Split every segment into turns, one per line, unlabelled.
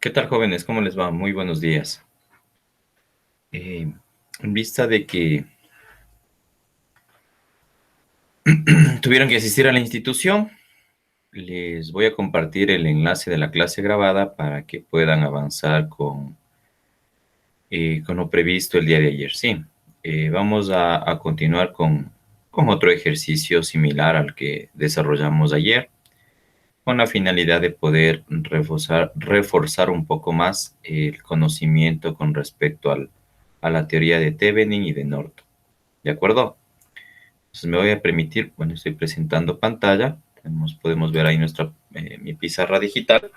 ¿Qué tal, jóvenes? ¿Cómo les va? Muy buenos días. En vista de que tuvieron que asistir a la institución, les voy a compartir el enlace de la clase grabada para que puedan avanzar con lo previsto el día de ayer. Sí, vamos a continuar con otro ejercicio similar al que desarrollamos ayer, con la finalidad de poder reforzar un poco más el conocimiento con respecto a la teoría de Thevenin y de Norton. ¿De acuerdo? Entonces me voy a permitir, bueno, estoy presentando pantalla, podemos ver ahí mi pizarra digital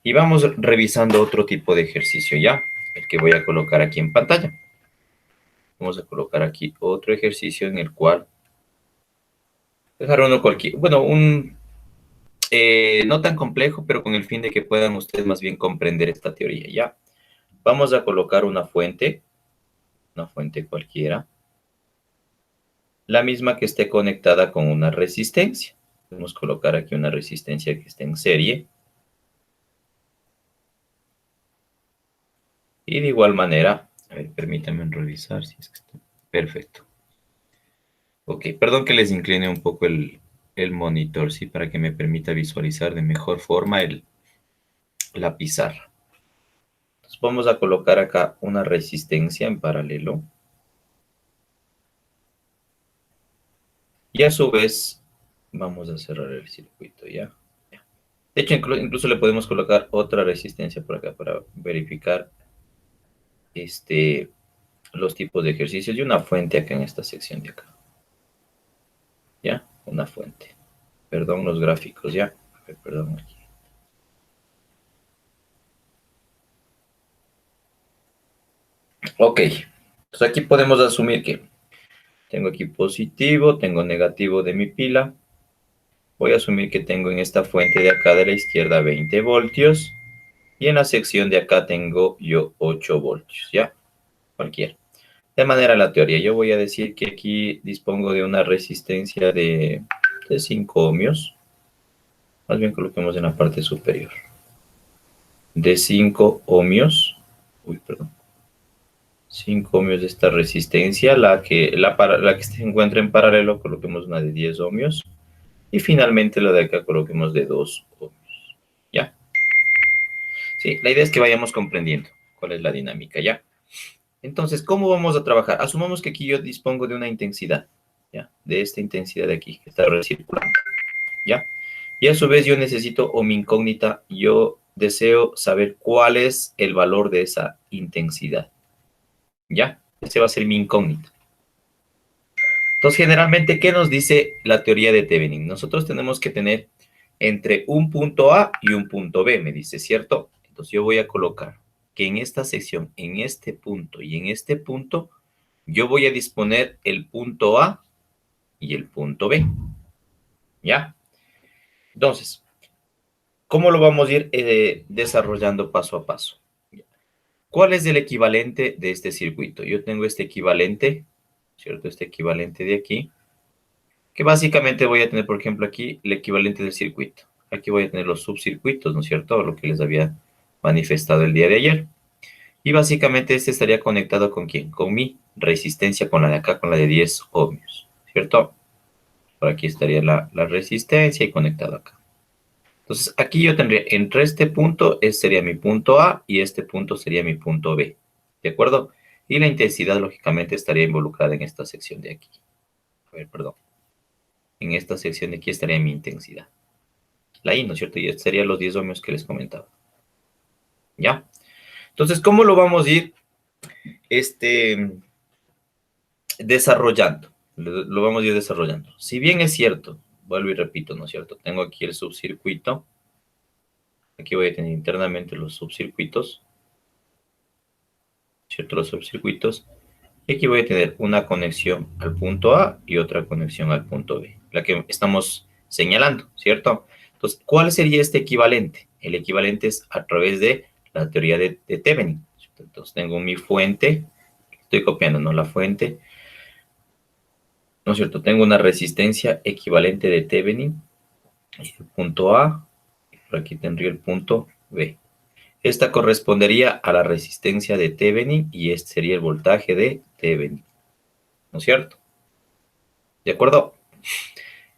y vamos revisando otro tipo de ejercicio ya, el que voy a colocar aquí en pantalla. Vamos a colocar aquí otro ejercicio en el cual dejar uno cualquier, bueno, no tan complejo, pero con el fin de que puedan ustedes más bien comprender esta teoría, ¿ya? Vamos a colocar una fuente cualquiera, la misma que esté conectada con una resistencia. Podemos colocar aquí una resistencia que esté en serie. Y de igual manera, a ver, permítanme revisar si es que está perfecto. Ok, perdón que les incline un poco el monitor, ¿sí? Para que me permita visualizar de mejor forma la pizarra. Entonces vamos a colocar acá una resistencia en paralelo. Y a su vez, vamos a cerrar el circuito, ¿ya? De hecho, incluso le podemos colocar otra resistencia por acá para verificar los tipos de ejercicios y una fuente acá en esta sección de acá. ¿Ya? Una fuente. Perdón, los gráficos, ¿ya? A ver, perdón aquí. Ok. Entonces aquí podemos asumir que tengo aquí positivo, tengo negativo de mi pila. Voy a asumir que tengo en esta fuente de acá de la izquierda 20 voltios. Y en la sección de acá tengo yo 8 voltios, ¿ya? Cualquiera. De manera aleatoria, yo voy a decir que aquí dispongo de una resistencia de 5 ohmios. Más bien coloquemos en la parte superior. De 5 ohmios. Uy, perdón. 5 ohmios de esta resistencia. La que se encuentra en paralelo, coloquemos una de 10 ohmios. Y finalmente la de acá coloquemos de 2 ohmios. ¿Ya? Sí, la idea es que vayamos comprendiendo cuál es la dinámica, ¿ya? Entonces, ¿cómo vamos a trabajar? Asumamos que aquí yo dispongo de una intensidad, ¿ya? De esta intensidad de aquí, que está recirculando, ¿ya? Y a su vez yo necesito, o mi incógnita, yo deseo saber cuál es el valor de esa intensidad, ¿ya? Ese va a ser mi incógnita. Entonces, generalmente, ¿qué nos dice la teoría de Thevenin? Nosotros tenemos que tener entre un punto A y un punto B, me dice, ¿cierto? Entonces, yo voy a colocar que en esta sección, en este punto y en este punto, yo voy a disponer el punto A y el punto B, ¿ya? Entonces, ¿cómo lo vamos a ir desarrollando paso a paso? ¿Cuál es el equivalente de este circuito? Yo tengo este equivalente, ¿cierto? Este equivalente de aquí, que básicamente voy a tener, por ejemplo, aquí el equivalente del circuito. Aquí voy a tener los subcircuitos, ¿no es cierto? Lo que les había manifestado el día de ayer. Y básicamente este estaría conectado ¿con quién? Con mi resistencia, con la de acá, con la de 10 ohmios, ¿cierto? Por aquí estaría la resistencia y conectado acá. Entonces, aquí yo tendría, entre este punto, este sería mi punto A y este punto sería mi punto B, ¿de acuerdo? Y la intensidad, lógicamente, estaría involucrada en esta sección de aquí. A ver, perdón. En esta sección de aquí estaría mi intensidad. La I, ¿no es cierto? Y estos serían los 10 ohmios que les comentaba. ¿Ya? Entonces, ¿cómo lo vamos a ir desarrollando? Lo vamos a ir desarrollando. Si bien es cierto, vuelvo y repito, ¿no es cierto? Tengo aquí el subcircuito. Aquí voy a tener internamente los subcircuitos, ¿cierto? Los subcircuitos. Y aquí voy a tener una conexión al punto A y otra conexión al punto B, la que estamos señalando, ¿cierto? Entonces, ¿cuál sería este equivalente? El equivalente es a través de la teoría de Thevenin. Entonces, tengo mi fuente, estoy copiando, ¿no? La fuente, ¿no es cierto? Tengo una resistencia equivalente de Thevenin, y el punto A, y por aquí tendría el punto B. Esta correspondería a la resistencia de Thevenin y este sería el voltaje de Thevenin, ¿no es cierto? ¿De acuerdo?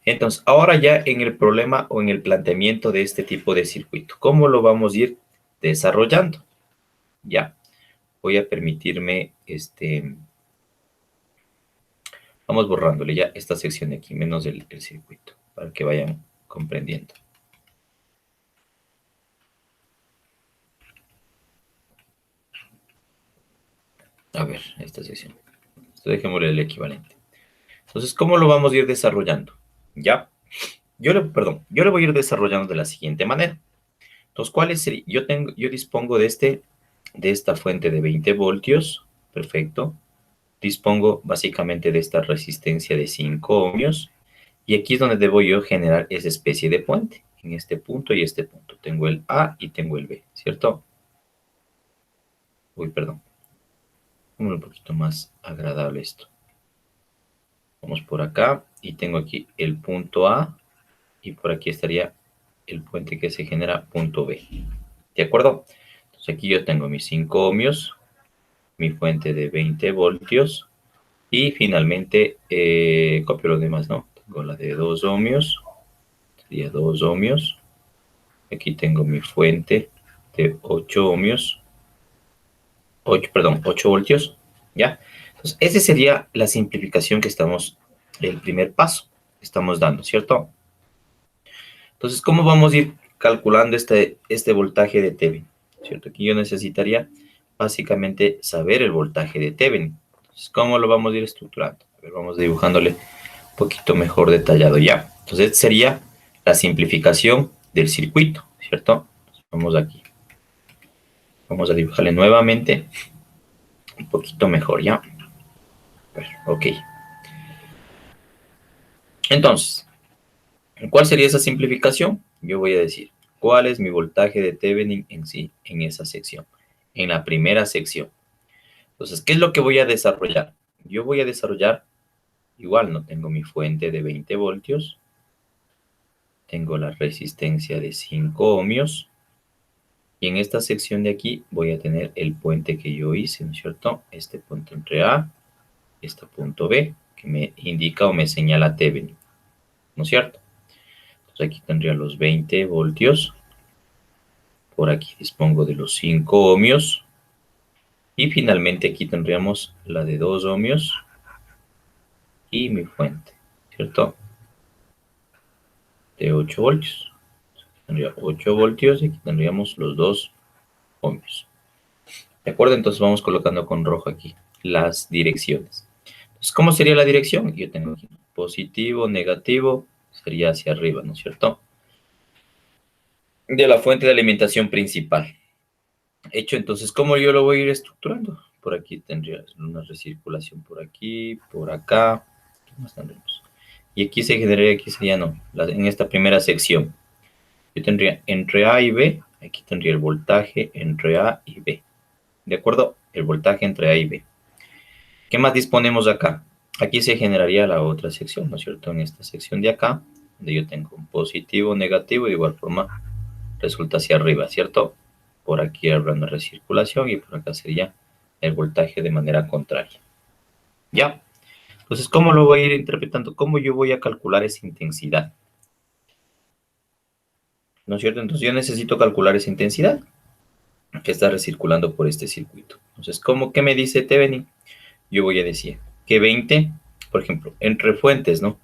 Entonces, ahora ya en el problema o en el planteamiento de este tipo de circuito, ¿cómo lo vamos a ir desarrollando? Ya, voy a permitirme, vamos borrándole ya esta sección de aquí, menos el circuito, para que vayan comprendiendo. A ver, esta sección. Esto dejémosle el equivalente. Entonces, ¿cómo lo vamos a ir desarrollando? Ya, yo le voy a ir desarrollando de la siguiente manera. Entonces, ¿cuál sería? Yo dispongo de esta fuente de 20 voltios, perfecto. Dispongo básicamente de esta resistencia de 5 ohmios. Y aquí es donde debo yo generar esa especie de puente. En este punto y este punto. Tengo el A y tengo el B, ¿cierto? Uy, perdón. Un poquito más agradable esto. Vamos por acá y tengo aquí el punto A y por aquí estaría el puente que se genera punto B. ¿De acuerdo? Entonces aquí yo tengo mis 5 ohmios, mi fuente de 20 voltios y finalmente copio los demás, ¿no? Tengo la de 2 ohmios, sería 2 ohmios. Aquí tengo mi fuente de 8 ohmios, 8 voltios, ¿ya? Entonces, esa sería la simplificación que estamos, el primer paso que estamos dando, ¿cierto? Entonces, ¿cómo vamos a ir calculando este voltaje de Thevenin? ¿Cierto? Aquí yo necesitaría básicamente saber el voltaje de Thevenin. Entonces, ¿cómo lo vamos a ir estructurando? A ver, vamos dibujándole un poquito mejor detallado ya. Entonces, sería la simplificación del circuito, ¿cierto? Entonces, vamos aquí. Vamos a dibujarle nuevamente un poquito mejor, ¿ya? A ver, ok. Entonces, ¿cuál sería esa simplificación? Yo voy a decir, ¿cuál es mi voltaje de Thevenin en sí, en esa sección? En la primera sección. Entonces, ¿qué es lo que voy a desarrollar? Yo voy a desarrollar, igual no tengo mi fuente de 20 voltios, tengo la resistencia de 5 ohmios, y en esta sección de aquí voy a tener el puente que yo hice, ¿no es cierto? Este punto entre A y este punto B, que me indica o me señala Thevenin, ¿no es cierto? Entonces aquí tendría los 20 voltios. Por aquí dispongo de los 5 ohmios. Y finalmente aquí tendríamos la de 2 ohmios y mi fuente, ¿cierto? De 8 voltios. Tendría 8 voltios y aquí tendríamos los 2 ohmios. ¿De acuerdo? Entonces vamos colocando con rojo aquí las direcciones. Entonces, ¿cómo sería la dirección? Yo tengo aquí positivo, negativo, sería hacia arriba, ¿no es cierto? De la fuente de alimentación principal. Hecho, entonces, ¿cómo yo lo voy a ir estructurando? Por aquí tendría una recirculación por aquí, por acá. ¿Qué más tendremos? Y aquí se generaría, aquí sería no, en esta primera sección. Yo tendría entre A y B, aquí tendría el voltaje entre A y B. ¿De acuerdo? El voltaje entre A y B. ¿Qué más disponemos acá? Aquí se generaría la otra sección, ¿no es cierto? En esta sección de acá, donde yo tengo un positivo, negativo, de igual forma resulta hacia arriba, ¿cierto? Por aquí habrá una recirculación y por acá sería el voltaje de manera contraria. ¿Ya? Entonces, ¿cómo lo voy a ir interpretando? ¿Cómo yo voy a calcular esa intensidad? ¿No es cierto? Entonces yo necesito calcular esa intensidad que está recirculando por este circuito. Entonces, ¿qué me dice Thevenin? Yo voy a decir que 20, por ejemplo, entre fuentes, ¿no?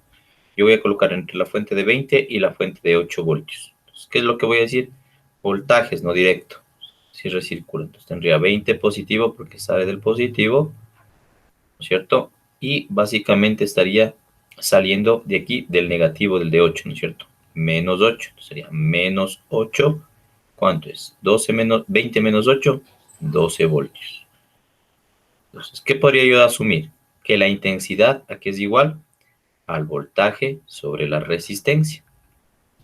Yo voy a colocar entre la fuente de 20 y la fuente de 8 voltios. Entonces, ¿qué es lo que voy a decir? Voltajes, no directo. Si recircula, entonces tendría 20 positivo porque sale del positivo, ¿no es cierto? Y básicamente estaría saliendo de aquí del negativo del de 8, ¿no es cierto? Menos 8, entonces sería menos 8. ¿Cuánto es? 12 menos 20 menos 8, 12 voltios. Entonces, ¿qué podría yo asumir? Que la intensidad aquí es igual al voltaje sobre la resistencia.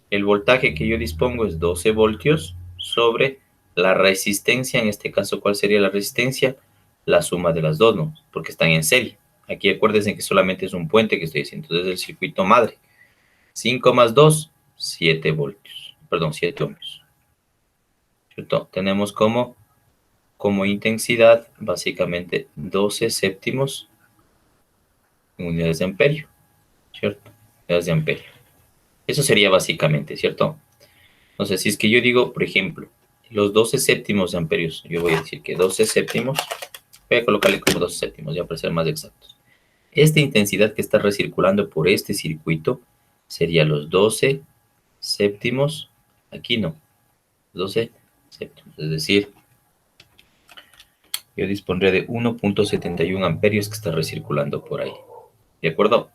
El voltaje que yo dispongo es 12 voltios sobre la resistencia. En este caso, ¿cuál sería la resistencia? La suma de las dos, ¿no? Porque están en serie. Aquí acuérdense que solamente es un puente que estoy haciendo. Entonces, el circuito madre. 5 más 2, 7 voltios. Perdón, 7 ohmios. ¿cierto? Tenemos como intensidad básicamente 12 séptimos en unidades de amperio, ¿cierto? Unidades de amperio. Eso sería básicamente, ¿cierto? Entonces, si es que yo digo, por ejemplo, los 12 séptimos de amperios, yo voy a decir que 12 séptimos, voy a colocarle como 12 séptimos, ya para ser más exactos. Esta intensidad que está recirculando por este circuito sería los 12 séptimos, aquí no, 12 séptimos, es decir, yo dispondré de 1.71 amperios que está recirculando por ahí. ¿De acuerdo?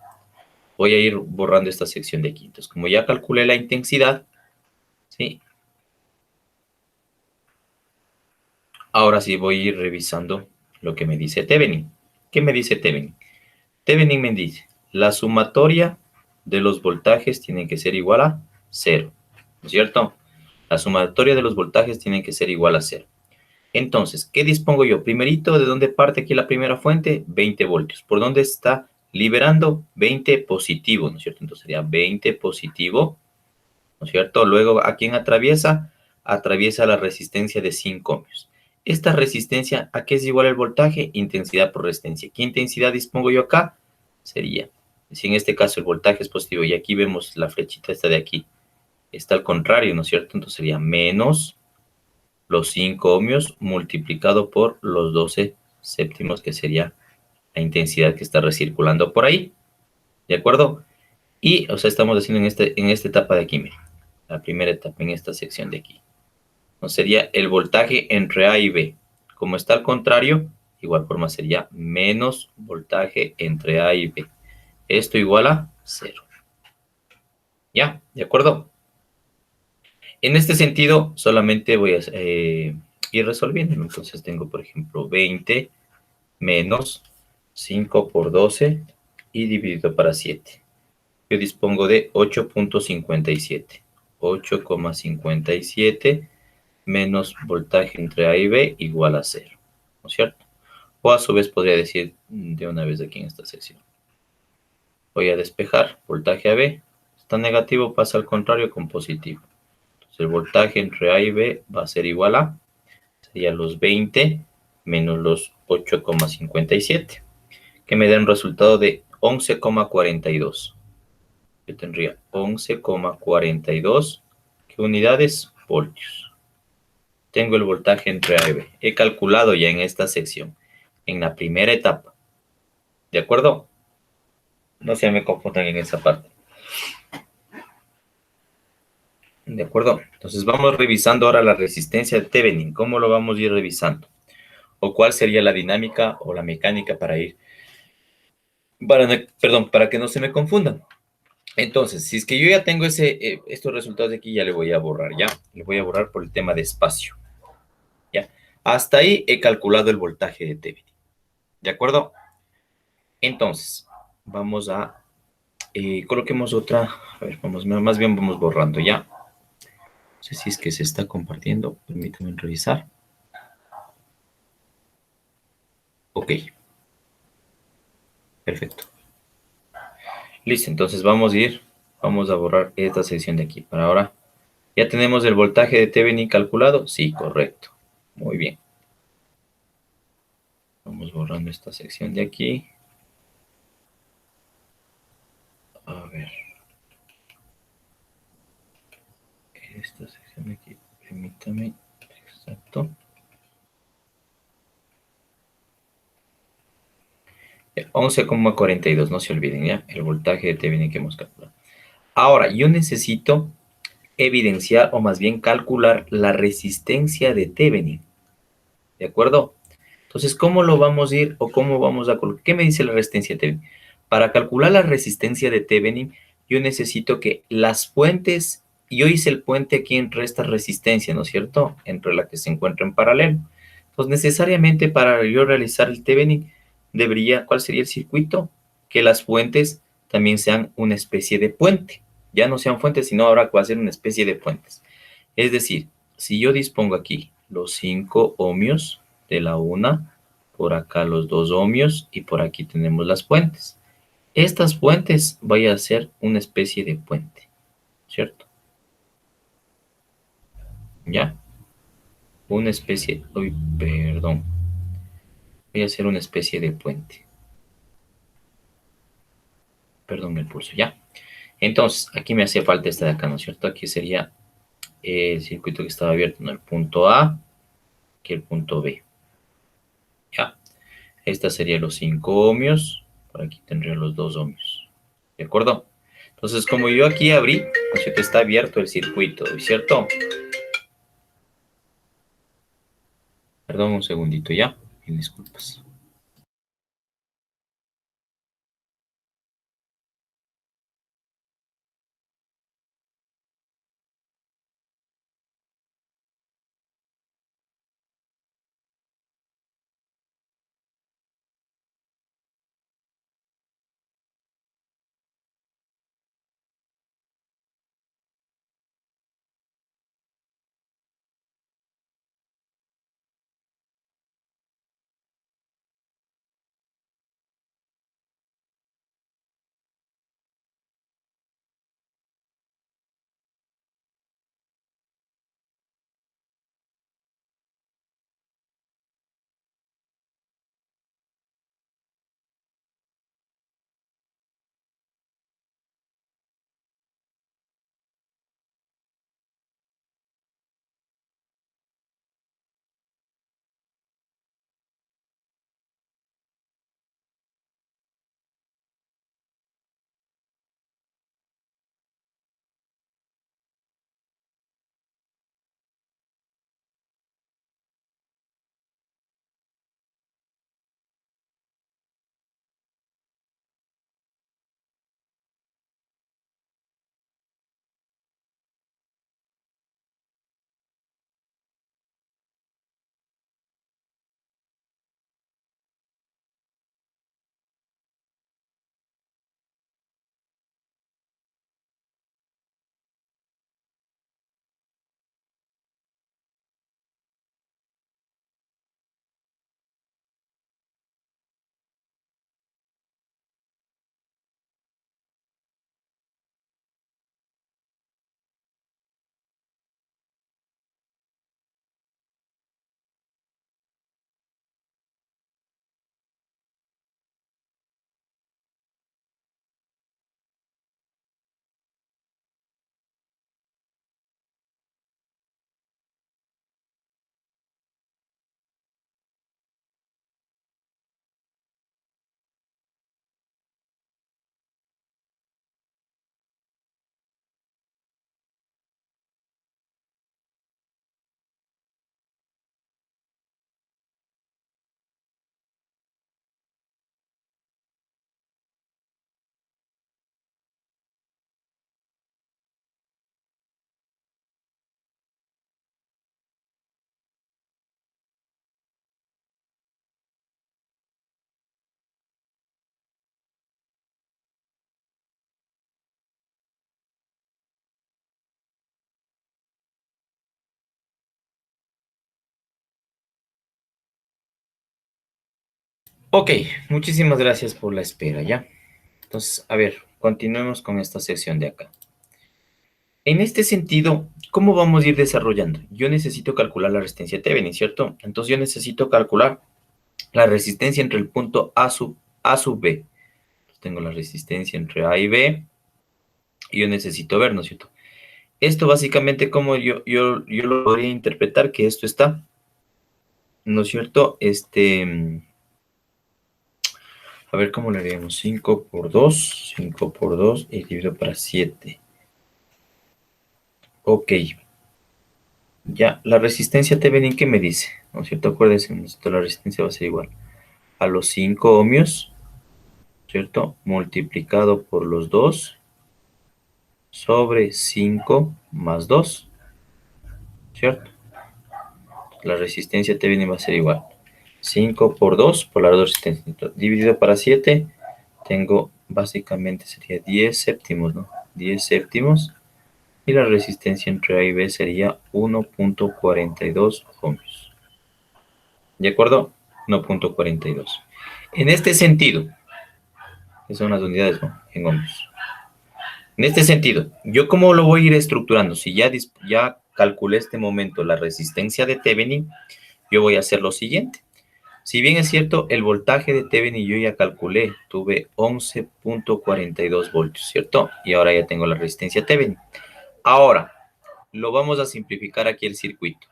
Voy a ir borrando esta sección de aquí. Entonces, como ya calculé la intensidad, ¿sí? Ahora sí voy a ir revisando lo que me dice Thevenin. ¿Qué me dice Thevenin? Thevenin me dice, la sumatoria de los voltajes tiene que ser igual a cero, ¿no es cierto? La sumatoria de los voltajes tiene que ser igual a cero. Entonces, ¿qué dispongo yo? Primerito, ¿de dónde parte aquí la primera fuente? 20 voltios. ¿Por dónde está liberando? 20 positivo, ¿no es cierto? Entonces sería 20 positivo, ¿no es cierto? Luego, ¿a quién atraviesa? Atraviesa la resistencia de 5 ohmios. Esta resistencia, ¿a qué es igual el voltaje? Intensidad por resistencia. ¿Qué intensidad dispongo yo acá? Sería, si en este caso el voltaje es positivo y aquí vemos la flechita esta de aquí, está al contrario, ¿no es cierto? Entonces sería menos los 5 ohmios multiplicado por los 12 séptimos, que sería la intensidad que está recirculando por ahí. ¿De acuerdo? Y, o sea, estamos haciendo en esta etapa de aquí, miren, la primera etapa, en esta sección de aquí. Entonces sería el voltaje entre A y B. Como está al contrario, igual forma sería menos voltaje entre A y B. Esto igual a 0. ¿Ya? ¿De acuerdo? En este sentido, solamente voy a ir resolviendo. Entonces tengo, por ejemplo, 20 menos 5 por 12 y dividido para 7. Yo dispongo de 8.57. 8,57 menos voltaje entre A y B igual a 0. ¿No es cierto? O a su vez podría decir de una vez aquí en esta sección. Voy a despejar voltaje a B. Está negativo, pasa al contrario con positivo. Entonces el voltaje entre A y B va a ser igual a, sería los 20 menos los 8,57, que me da un resultado de 11,42. Yo tendría 11,42 unidades voltios. Tengo el voltaje entre A y B. He calculado ya en esta sección, en la primera etapa. ¿De acuerdo? No se me confundan en esa parte. ¿De acuerdo? Entonces vamos revisando ahora la resistencia de Thevenin. ¿Cómo lo vamos a ir revisando? ¿O cuál sería la dinámica o la mecánica para ir? Para que no se me confundan. Entonces, si es que yo ya tengo estos resultados de aquí, ya le voy a borrar, ¿ya? Le voy a borrar por el tema de espacio, ¿ya? Hasta ahí he calculado el voltaje de Thevenin, ¿de acuerdo? Entonces, vamos a, coloquemos otra, a ver, más bien vamos borrando, ¿ya? No sé si es que se está compartiendo, permítanme revisar. Ok, perfecto. Listo, entonces vamos a borrar esta sección de aquí. Para ahora, ¿ya tenemos el voltaje de Thevenin calculado? Sí, correcto. Muy bien. Vamos borrando esta sección de aquí. A ver. Esta sección de aquí, permítame. Exacto. 11,42, no se olviden, ¿ya? El voltaje de Thevenin que hemos calculado. Ahora, yo necesito evidenciar, o más bien calcular, la resistencia de Thevenin. ¿De acuerdo? Entonces, ¿cómo lo vamos a ir o cómo vamos a colocar? ¿Qué me dice la resistencia de Thevenin? Para calcular la resistencia de Thevenin, yo necesito que las fuentes, yo hice el puente aquí entre esta resistencia, ¿no es cierto? Entre la que se encuentra en paralelo. Entonces, necesariamente para yo realizar el Thevenin, ¿cuál sería el circuito? Que las fuentes también sean una especie de puente. Ya no sean fuentes, sino ahora va a ser una especie de puentes. Es decir, si yo dispongo aquí los 5 ohmios de la una, por acá los 2 ohmios y por aquí tenemos las fuentes. Estas fuentes van a ser una especie de puente, ¿cierto? ¿Ya? una especie, uy, perdón, voy a hacer una especie de puente. Perdón el pulso, ya. Entonces, aquí me hacía falta esta de acá, ¿no es cierto? Aquí sería el circuito que estaba abierto, ¿no? El punto A, que el punto B. Ya. Esta sería los 5 ohmios. Por aquí tendría los 2 ohmios. ¿De acuerdo? Entonces, como yo aquí abrí, ¿no es cierto? Está abierto el circuito, ¿no es cierto? Perdón un segundito, ya. Mil disculpas. Ok, muchísimas gracias por la espera, ¿ya? Entonces, a ver, continuemos con esta sección de acá. En este sentido, ¿cómo vamos a ir desarrollando? Yo necesito calcular la resistencia Thevenin, ¿cierto? Entonces yo necesito calcular la resistencia entre el punto A sub B. Tengo la resistencia entre A y B y yo necesito ver, ¿no es cierto? Esto básicamente como yo lo podría interpretar que esto está, ¿no es cierto? A ver cómo le haríamos. 5 por 2 y dividido para 7. Ok, ya, la resistencia Thevenin, ¿qué me dice? ¿No es cierto? Acuérdense, ¿no es cierto? La resistencia va a ser igual a los 5 ohmios, ¿cierto? Multiplicado por los 2 sobre 5 más 2, ¿cierto? La resistencia Thevenin va a ser igual. 5 por 2 por las dos resistencias. Dividido para 7, tengo básicamente sería 10 séptimos, ¿no? 10 séptimos. Y la resistencia entre A y B sería 1.42 ohmios. ¿De acuerdo? 1.42. En este sentido, que son las unidades, ¿no? En ohmios. En este sentido, ¿yo cómo lo voy a ir estructurando? Si ya calculé este momento la resistencia de Thevenin, yo voy a hacer lo siguiente. Si bien es cierto, el voltaje de Thevenin yo ya calculé, tuve 11.42 voltios, ¿cierto? Y ahora ya tengo la resistencia Thevenin. Ahora, lo vamos a simplificar aquí el circuito.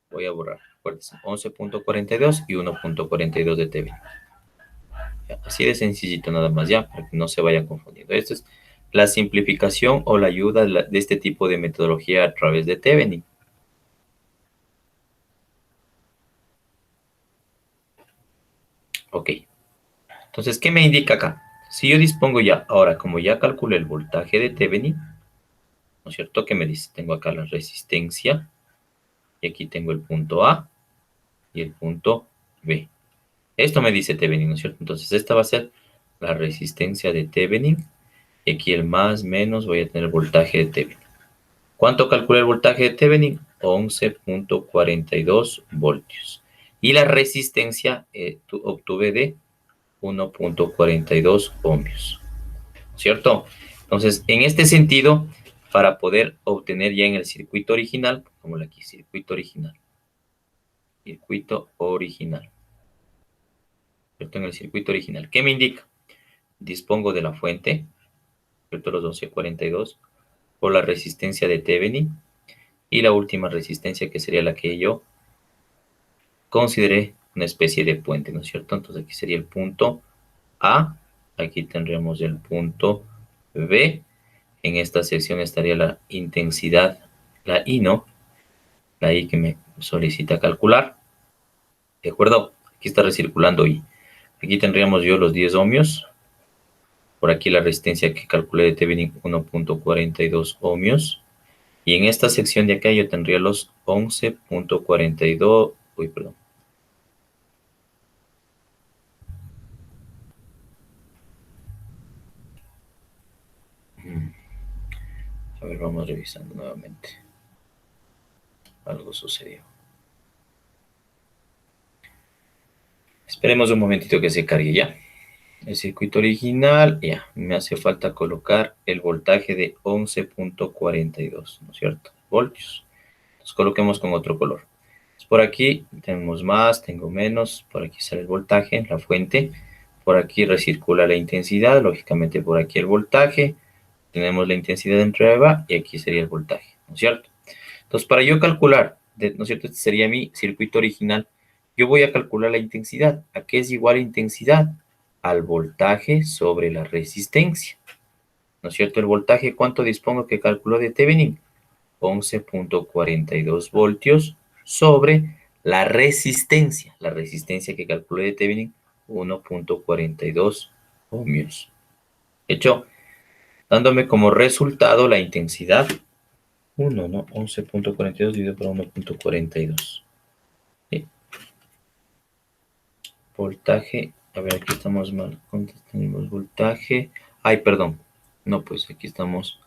Voy a borrar, acuérdense, 11.42 y 1.42 de Thevenin. Así de sencillito nada más ya, para que no se vayan confundiendo. Esto es la simplificación o la ayuda de este tipo de metodología a través de Thevenin. Ok. Entonces, ¿qué me indica acá? Si yo dispongo ya, ahora como ya calculé el voltaje de Thevenin, ¿no es cierto? Que me dice, tengo acá la resistencia, y aquí tengo el punto A y el punto B. Esto me dice Thevenin, ¿no es cierto? Entonces, esta va a ser la resistencia de Thevenin, y aquí el más menos voy a tener el voltaje de Thevenin. ¿Cuánto calculé el voltaje de Thevenin? 11.42 voltios. Y la resistencia obtuve de 1.42 ohmios, ¿cierto? Entonces, en este sentido, para poder obtener ya en el circuito original, como aquí, circuito original, ¿cierto? En el circuito original, ¿qué me indica? Dispongo de la fuente, ¿cierto? Los 12.42, por la resistencia de Thevenin, y la última resistencia que sería la que yo consideré una especie de puente, ¿no es cierto? Entonces aquí sería el punto A, aquí tendríamos el punto B, en esta sección estaría la intensidad, la I, ¿no? La I que me solicita calcular, ¿de acuerdo? Aquí está recirculando I. Aquí tendríamos yo los 10 ohmios, por aquí la resistencia que calculé de Thevenin 1.42 ohmios, y en esta sección de acá yo tendría los 11.42, uy, perdón. A ver, vamos revisando nuevamente. Algo sucedió. Esperemos un momentito que se cargue ya. El circuito original, ya, me hace falta colocar el voltaje de 11.42, ¿no es cierto? Voltios. Entonces coloquemos con otro color. Entonces, por aquí tenemos más, tengo menos, por aquí sale el voltaje, la fuente, por aquí recircula la intensidad, lógicamente por aquí el voltaje, tenemos la intensidad entre arriba y aquí sería el voltaje, ¿no es cierto? Entonces, para yo calcular, ¿no es cierto? Este sería mi circuito original. Yo voy a calcular la intensidad. ¿A qué es igual intensidad? Al voltaje sobre la resistencia. ¿No es cierto? El voltaje, ¿cuánto dispongo que calculó de Thevenin? 11.42 voltios sobre la resistencia. La resistencia que calculé de Thevenin, 1.42 ohmios. Hecho, dándome como resultado la intensidad 1, ¿no? 11.42 dividido por 1.42. ¿Sí? Voltaje, a ver, aquí estamos mal. ¿Cuánto tenemos voltaje? Ay, perdón. No, pues aquí estamos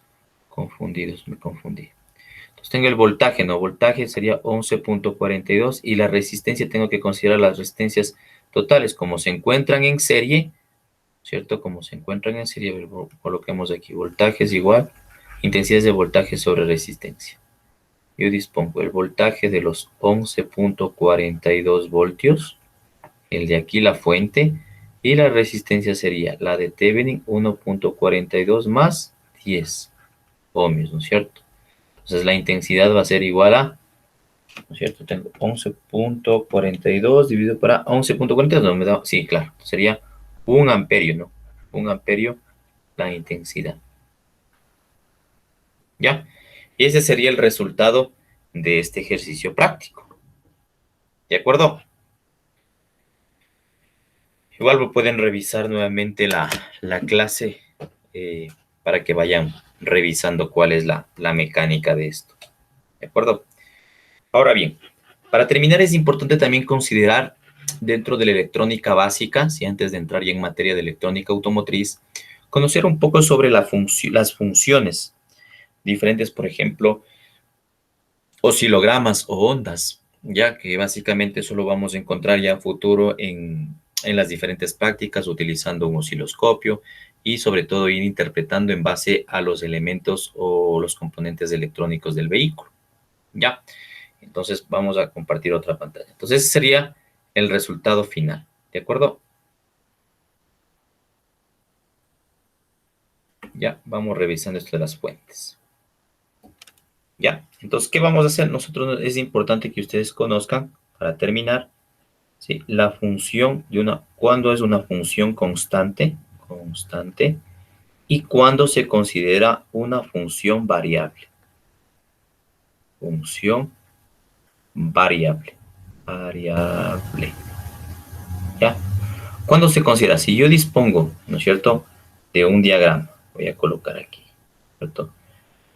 confundidos, me confundí. Entonces tengo el voltaje, ¿no? Voltaje sería 11.42 y la resistencia tengo que considerar las resistencias totales como se encuentran en serie, ¿cierto? Como se encuentran en serie, a ver, coloquemos aquí, voltaje es igual, intensidades de voltaje sobre resistencia. Yo dispongo el voltaje de los 11.42 voltios, el de aquí la fuente, y la resistencia sería la de Thevenin 1.42 más 10 ohmios, ¿no es cierto? Entonces la intensidad va a ser igual a, ¿no es cierto? Tengo 11.42 dividido para 11.42, no me da, sí, claro, sería 1 amperio, ¿no? 1 amperio la intensidad. ¿Ya? Y ese sería el resultado de este ejercicio práctico. ¿De acuerdo? Igual pueden revisar nuevamente la clase para que vayan revisando cuál es la mecánica de esto. ¿De acuerdo? Ahora bien, para terminar es importante también considerar dentro de la electrónica básica, si antes de entrar ya en materia de electrónica automotriz, conocer un poco sobre las funciones diferentes, por ejemplo, oscilogramas o ondas, ya que básicamente solo vamos a encontrar ya futuro en las diferentes prácticas utilizando un osciloscopio y sobre todo ir interpretando en base a los elementos o los componentes electrónicos del vehículo. Ya, entonces vamos a compartir otra pantalla. Entonces ese sería el resultado final, ¿de acuerdo? Ya, vamos revisando esto de las fuentes. Ya, entonces, ¿qué vamos a hacer? Nosotros es importante que ustedes conozcan, para terminar, ¿sí? La función de cuándo es una función constante, y cuándo se considera una función variable. Función variable, ¿ya? ¿Cuándo se considera? Si yo dispongo, ¿no es cierto?, de un diagrama, voy a colocar aquí, ¿cierto?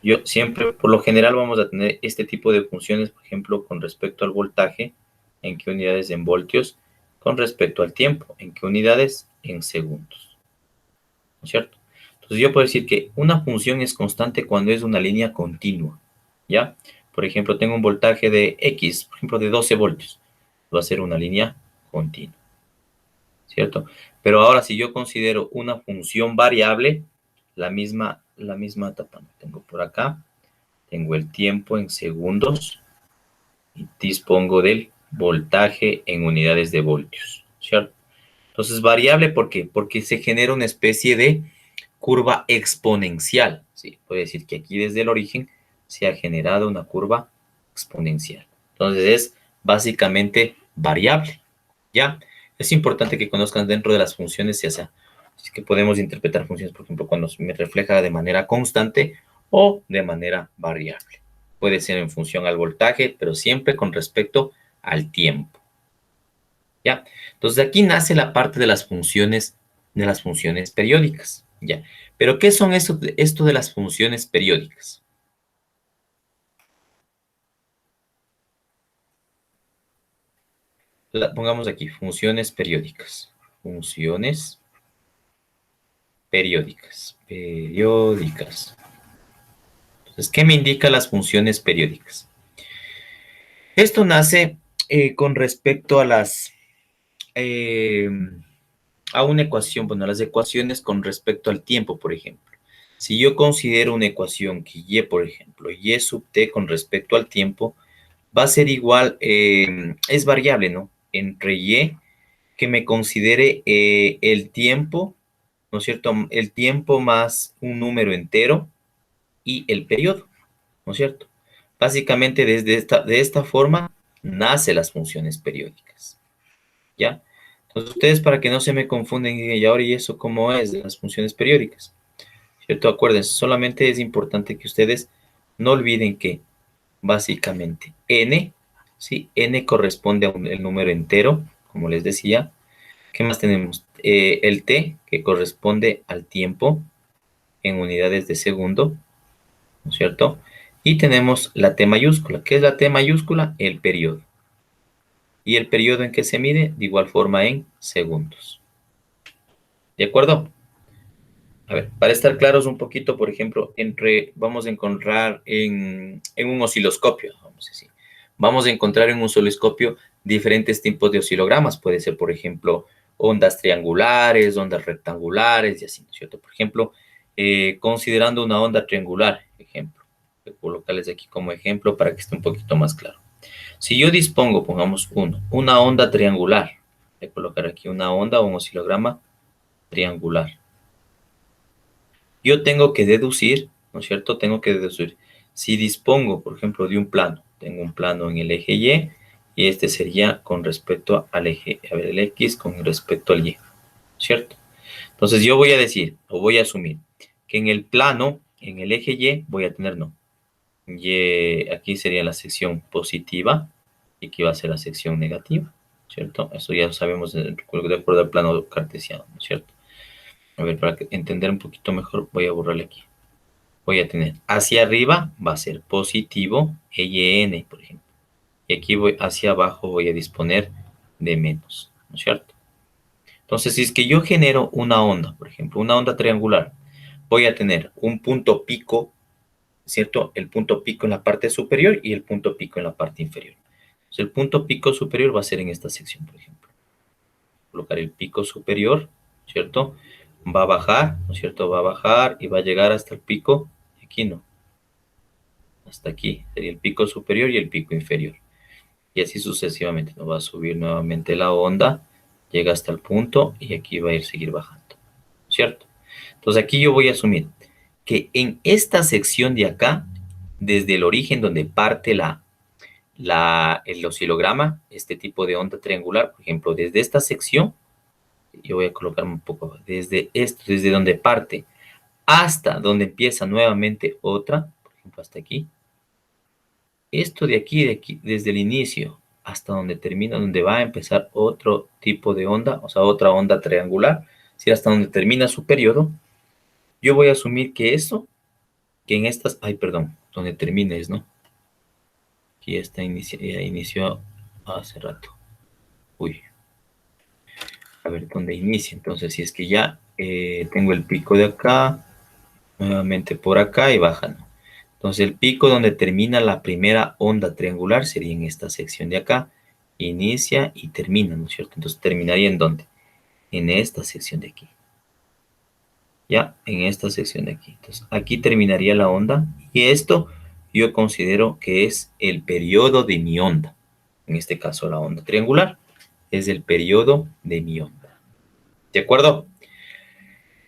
Yo siempre, por lo general, vamos a tener este tipo de funciones, por ejemplo, con respecto al voltaje, en qué unidades en voltios, con respecto al tiempo, en qué unidades en segundos, ¿no es cierto? Entonces yo puedo decir que una función es constante cuando es una línea continua, ¿ya? Por ejemplo, tengo un voltaje de X, por ejemplo, de 12 voltios, va a ser una línea continua, ¿cierto? Pero ahora si yo considero una función variable, la misma etapa, tengo por acá, tengo el tiempo en segundos y dispongo del voltaje en unidades de voltios, ¿cierto? Entonces, variable, ¿por qué? Porque se genera una especie de curva exponencial, ¿sí? Puede decir que aquí desde el origen se ha generado una curva exponencial. Entonces, es básicamente variable, ¿ya? Es importante que conozcan dentro de las funciones, ya sea, es que podemos interpretar funciones, por ejemplo, cuando me refleja de manera constante o de manera variable. Puede ser en función al voltaje, pero siempre con respecto al tiempo. ¿Ya? Entonces, de aquí nace la parte de las funciones periódicas. ¿Ya? Pero, ¿qué son esto de las funciones periódicas? Pongamos aquí, funciones periódicas. Funciones periódicas. Periódicas. Entonces, ¿qué me indica las funciones periódicas? Esto nace con respecto eh, a una ecuación, bueno, a las ecuaciones con respecto al tiempo, por ejemplo. Si yo considero una ecuación que y, por ejemplo, y sub t con respecto al tiempo, va a ser igual, es variable, ¿no? Entre y que me considere el tiempo, ¿no es cierto? El tiempo más un número entero y el periodo, ¿no es cierto? Básicamente, de esta forma nacen las funciones periódicas, ¿ya? Entonces, ustedes para que no se me confunden, y ahora y eso cómo es de las funciones periódicas, ¿cierto? Acuérdense, solamente es importante que ustedes no olviden que básicamente n, ¿sí? N corresponde a el número entero, como les decía. ¿Qué más tenemos? El t, que corresponde al tiempo en unidades de segundo, ¿no es cierto? Y tenemos la t mayúscula. ¿Qué es la t mayúscula? El periodo. ¿Y el periodo en que se mide? De igual forma en segundos. ¿De acuerdo? A ver, para estar claros un poquito, por ejemplo, vamos a encontrar en un osciloscopio, vamos a decir. Vamos a encontrar en un osciloscopio diferentes tipos de oscilogramas. Puede ser, por ejemplo, ondas triangulares, ondas rectangulares y así, ¿no es cierto? Por ejemplo, considerando una onda triangular, ejemplo. Voy a colocarles aquí como ejemplo para que esté un poquito más claro. Si yo dispongo, pongamos una onda triangular, voy a colocar aquí una onda o un oscilograma triangular. Yo tengo que deducir, ¿no es cierto? Tengo que deducir. Si dispongo, por ejemplo, de un plano, tengo un plano en el eje y este sería con respecto al eje, a ver, el X con respecto al Y, ¿cierto? Entonces yo voy a decir, o voy a asumir, que en el plano, en el eje Y, voy a tener, no, Y, aquí sería la sección positiva y aquí va a ser la sección negativa, ¿cierto? Eso ya lo sabemos de acuerdo al plano cartesiano, ¿no es cierto? A ver, para entender un poquito mejor, voy a borrarle aquí. Voy a tener hacia arriba, va a ser positivo, EYN, por ejemplo. Y aquí voy hacia abajo, voy a disponer de menos, ¿no es cierto? Entonces, si es que yo genero una onda, por ejemplo, una onda triangular, voy a tener un punto pico, ¿cierto? El punto pico en la parte superior y el punto pico en la parte inferior. Entonces, el punto pico superior va a ser en esta sección, por ejemplo. Colocar el pico superior, ¿cierto? Va a bajar, ¿no es cierto? Va a bajar y va a llegar hasta el pico. Aquí no. hasta aquí. Sería el pico superior y el pico inferior. Y así sucesivamente. Nos va a subir nuevamente la onda, llega hasta el punto y aquí va a ir seguir bajando. ¿Cierto? Entonces aquí yo voy a asumir que en esta sección de acá, desde el origen donde parte el oscilograma, este tipo de onda triangular, por ejemplo, desde esta sección, yo voy a colocarme un poco, desde esto, desde donde parte hasta donde empieza nuevamente otra, por ejemplo, hasta aquí. Esto de aquí, desde el inicio hasta donde termina, donde va a empezar otro tipo de onda, o sea, otra onda triangular, si hasta donde termina su periodo, yo voy a asumir que eso, que en estas, ay, perdón, donde termine es, ¿no? Aquí está ya inició hace rato. Uy, a ver dónde inicia. Entonces, si es que ya tengo el pico de acá, nuevamente por acá y baja, ¿no? Entonces, el pico donde termina la primera onda triangular sería en esta sección de acá. Inicia y termina, ¿no es cierto? Entonces, terminaría en dónde? En esta sección de aquí. Ya, en esta sección de aquí. Entonces, aquí terminaría la onda y esto yo considero que es el periodo de mi onda. En este caso, la onda triangular es el periodo de mi onda. ¿De acuerdo?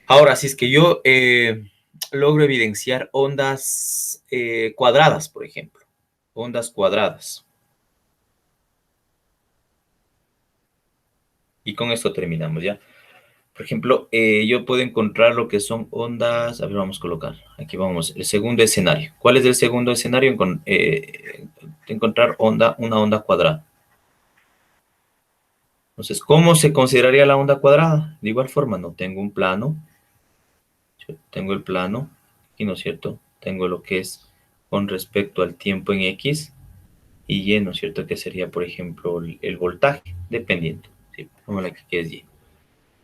Ahora, si es que yo logro evidenciar ondas cuadradas, por ejemplo, ondas cuadradas. Y con esto terminamos ya. Por ejemplo, yo puedo encontrar lo que son ondas. A ver, vamos a colocar. Aquí vamos. El segundo escenario. ¿Cuál es el segundo escenario? Encontrar una onda cuadrada. Entonces, ¿cómo se consideraría la onda cuadrada? De igual forma, no tengo un plano. Yo tengo el plano. Y no es cierto. Tengo lo que es con respecto al tiempo en X. Y Y, ¿no es cierto? Que sería, por ejemplo, el voltaje, dependiendo. ¿Sí? Como la que es Y.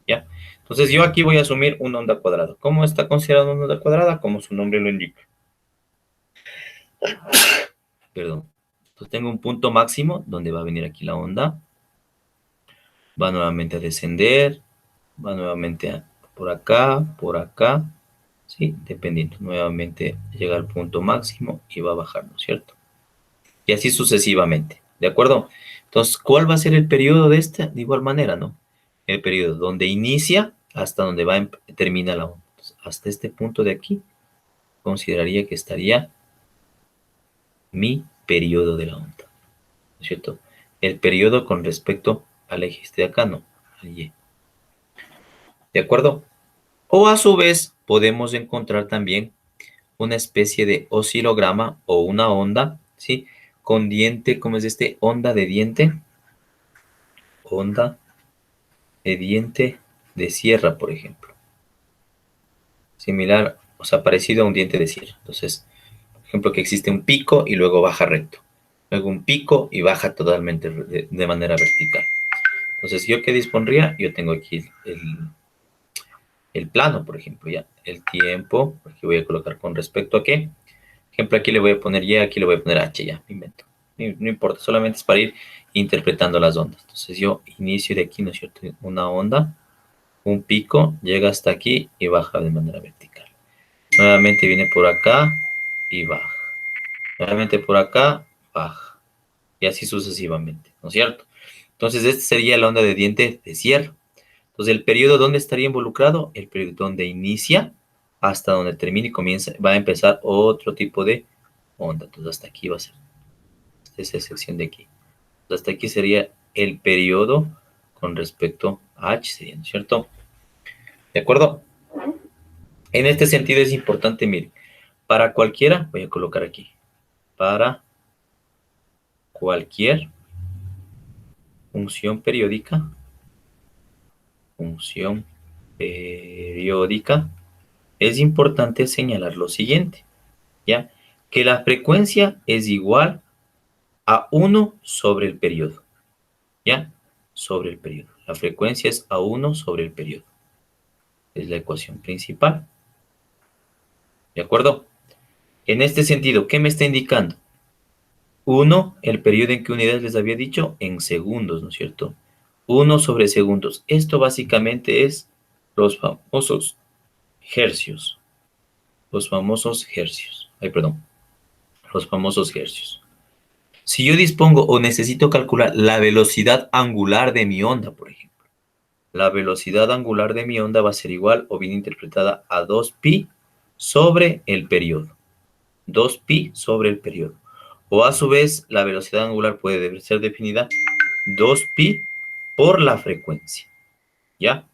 ¿Ya? Entonces yo aquí voy a asumir una onda cuadrada. ¿Cómo está considerada una onda cuadrada? Como su nombre lo indica. Perdón. Entonces tengo un punto máximo donde va a venir aquí la onda. Va nuevamente a descender. Va nuevamente por acá. ¿Sí? Dependiendo. Nuevamente llega al punto máximo y va a bajar, ¿no es cierto? Y así sucesivamente. ¿De acuerdo? Entonces, ¿cuál va a ser el periodo de esta? De igual manera, ¿no? El periodo donde inicia hasta donde termina la onda. Entonces, hasta este punto de aquí, consideraría que estaría mi periodo de la onda. ¿No es cierto? El periodo con respecto al eje este de acá, no, al Y. ¿De acuerdo? O a su vez, podemos encontrar también una especie de oscilograma o una onda, ¿sí? Con diente, ¿cómo es este? Onda de diente. Onda de diente de sierra, por ejemplo. Similar, o sea, parecido a un diente de sierra. Entonces, por ejemplo, que existe un pico y luego baja recto. Luego un pico y baja totalmente de manera vertical. Entonces, ¿yo qué dispondría? Yo tengo aquí el plano, por ejemplo, ya. El tiempo, aquí voy a colocar con respecto a qué. Por ejemplo, aquí le voy a poner Y, aquí le voy a poner H, ya, me invento. No importa, solamente es para ir interpretando las ondas. Entonces, yo inicio de aquí, ¿no es cierto? Una onda, un pico, llega hasta aquí y baja de manera vertical. Nuevamente viene por acá y baja. Nuevamente por acá, baja. Y así sucesivamente, ¿no es cierto? Entonces, esta sería la onda de diente de sierra. Entonces, el periodo donde estaría involucrado, el periodo donde inicia hasta donde termina y comienza, va a empezar otro tipo de onda. Entonces, hasta aquí va a ser esa sección de aquí. Entonces, hasta aquí sería el periodo con respecto a H, sería, ¿no es cierto? ¿De acuerdo? En este sentido es importante, mire, para cualquiera, voy a colocar aquí, para cualquier función periódica, función periódica, es importante señalar lo siguiente, ¿ya? Que la frecuencia es igual a 1 sobre el periodo, ¿ya? Sobre el periodo. La frecuencia es a 1 sobre el periodo. Es la ecuación principal, ¿de acuerdo? En este sentido, ¿qué me está indicando? 1, el periodo en qué unidades les había dicho, en segundos, ¿no es cierto? 1 sobre segundos. Esto básicamente es los famosos hercios. Los famosos hercios. Ay, perdón. los famosos hercios. Si yo dispongo o necesito calcular la velocidad angular de mi onda, por ejemplo, la velocidad angular de mi onda va a ser igual o bien interpretada a 2pi sobre el periodo. 2pi sobre el periodo. O a su vez, la velocidad angular puede ser definida 2pi por la frecuencia. ¿Ya?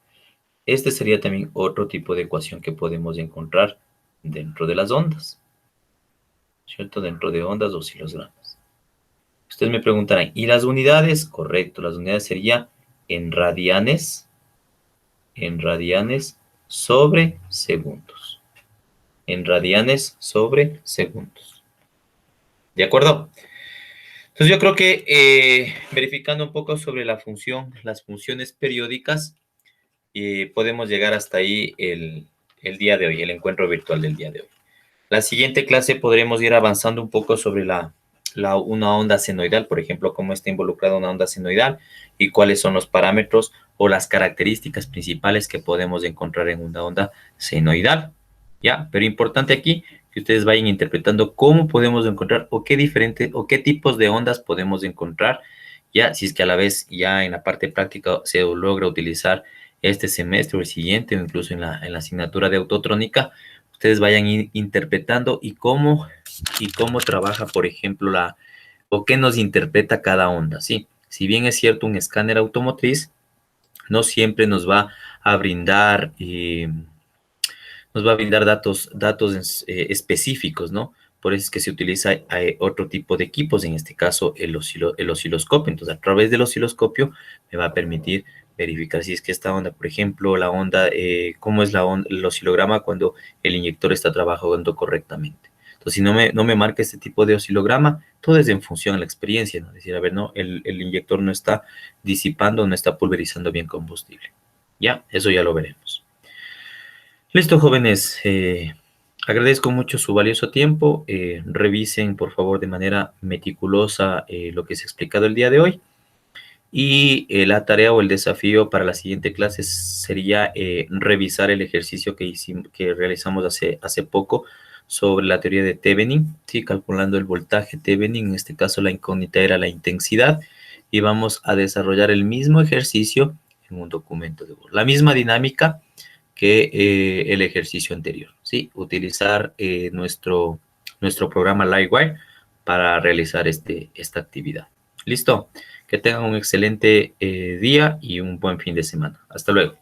Este sería también otro tipo de ecuación que podemos encontrar dentro de las ondas, ¿cierto? Dentro de ondas oscilogramas. Ustedes me preguntarán, ¿y las unidades? Correcto, las unidades serían en radianes sobre segundos. En radianes sobre segundos. ¿De acuerdo? Entonces yo creo que verificando un poco sobre la función, las funciones periódicas, podemos llegar hasta ahí el día de hoy, el encuentro virtual del día de hoy. La siguiente clase podremos ir avanzando un poco sobre una onda senoidal, por ejemplo, cómo está involucrada una onda senoidal y cuáles son los parámetros o las características principales que podemos encontrar en una onda senoidal. ¿Ya? Pero importante aquí que ustedes vayan interpretando cómo podemos encontrar o qué tipos de ondas podemos encontrar, ya si es que a la vez ya en la parte práctica se logra utilizar este semestre o el siguiente, o incluso en la asignatura de autotrónica, ustedes vayan interpretando y cómo trabaja, por ejemplo, o qué nos interpreta cada onda, ¿sí? Si bien es cierto, un escáner automotriz no siempre nos va a brindar datos específicos, ¿no? Por eso es que se utiliza otro tipo de equipos, en este caso el osciloscopio. Entonces, a través del osciloscopio me va a permitir verificar si es que esta onda, por ejemplo, cómo es el oscilograma cuando el inyector está trabajando correctamente. Entonces, si no me marca este tipo de oscilograma, todo es en función de la experiencia, ¿no? Es decir, a ver, no, el inyector no está disipando, no está pulverizando bien combustible. Ya, eso ya lo veremos. Listo, jóvenes. Agradezco mucho su valioso tiempo. Revisen, por favor, de manera meticulosa lo que se ha explicado el día de hoy. Y la tarea o el desafío para la siguiente clase sería revisar el ejercicio que realizamos hace poco sobre la teoría de Thevenin, ¿sí? Calculando el voltaje Thevenin. En este caso, la incógnita era la intensidad. Y vamos a desarrollar el mismo ejercicio en un documento de Word. La misma dinámica que el ejercicio anterior, ¿sí? Utilizar nuestro programa Livewire para realizar esta actividad. ¿Listo? Que tengan un excelente día y un buen fin de semana. Hasta luego.